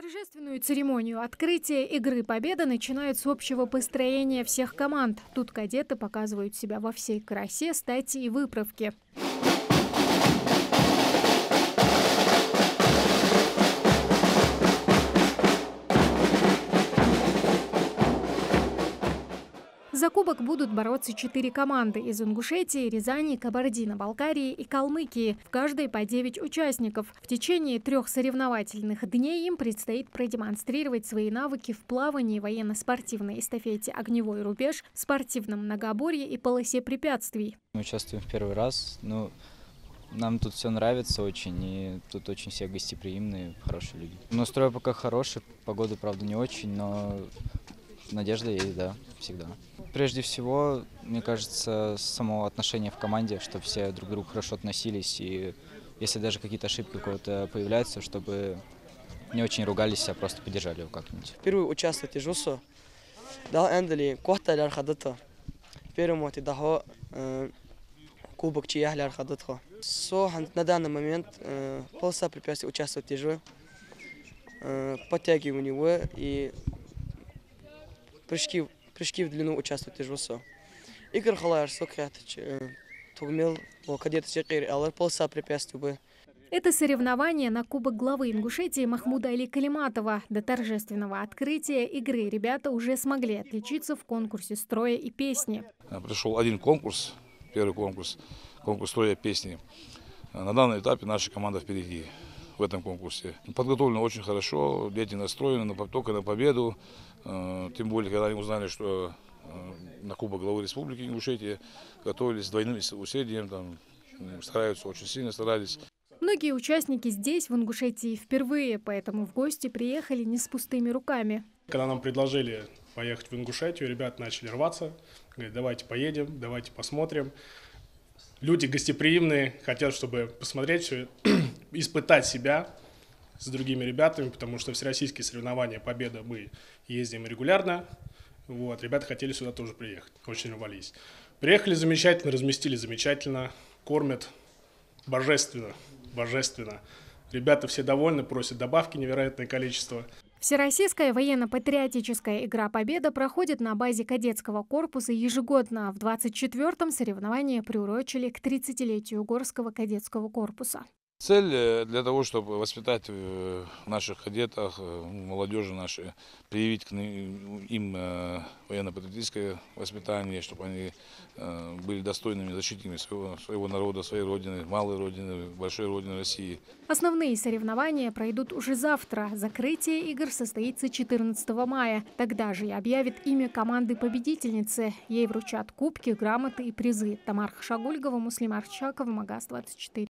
Торжественную церемонию открытия игры «Победа» начинают с общего построения всех команд. Тут кадеты показывают себя во всей красе, стати и выправке. За кубок будут бороться 4 команды из Ингушетии, Рязани, Кабардино-Балкарии и Калмыкии. В каждой по 9 участников. В течение 3 соревновательных дней им предстоит продемонстрировать свои навыки в плавании, военно-спортивной эстафете «Огневой рубеж», спортивном многоборье и полосе препятствий. Мы участвуем в первый раз. Нам тут все нравится очень, и тут очень все гостеприимные, хорошие люди. Настрой пока хороший, погода, правда, не очень, но надежда есть, да, всегда. Прежде всего, мне кажется, само отношение в команде, чтобы все друг к другу хорошо относились, и если даже какие-то ошибки у кого-то появляются, чтобы не очень ругались, а просто поддержали его как-нибудь. Первый участвовать жусо, да, эндели, кохталяр хадата. Первый мот и дахо кубок чияхляр хадатхо. На данный момент полоса препятствий участвовать тяжело, подтягивание и прыжки в длину участвовать тяжело. Игорь Халаяр Сократович тугмел кадеты секир, але полоса препятствий бы. Это соревнование на кубок главы Ингушетии Махмуда Али Калиматова. До торжественного открытия игры ребята уже смогли отличиться в конкурсе строя и песни. Пришел один конкурс, первый конкурс строя и песни. На данном этапе наша команда впереди в этом конкурсе. Подготовлено очень хорошо, дети настроены только на победу. Тем более, когда они узнали, что на кубок главы Республики Ингушетия готовились с двойным усилием, стараются, очень сильно старались. Многие участники здесь, в Ингушетии, впервые, поэтому в гости приехали не с пустыми руками. Когда нам предложили поехать в Ингушетию, ребята начали рваться, говорят, давайте поедем, давайте посмотрим. Люди гостеприимные, хотят, чтобы посмотреть все, испытать себя с другими ребятами, потому что всероссийские соревнования «Победа» мы ездим регулярно. Ребята хотели сюда тоже приехать, очень рвались. Приехали замечательно, разместили замечательно, кормят божественно, божественно. Ребята все довольны, просят добавки невероятное количество. Всероссийская военно-патриотическая игра «Победа» проходит на базе кадетского корпуса ежегодно. В 24-м соревнования приурочили к 30-летию Горского кадетского корпуса. Цель для того, чтобы воспитать в наших кадетах, молодежи нашей, привить им военно-патриотическое воспитание, чтобы они были достойными защитниками своего народа, своей родины, малой родины, большой родины России. Основные соревнования пройдут уже завтра. Закрытие игр состоится 14 мая. Тогда же и объявят имя команды-победительницы. Ей вручат кубки, грамоты и призы. Тамара Хашагульгова, Муслим Арчаков, Магаз 24.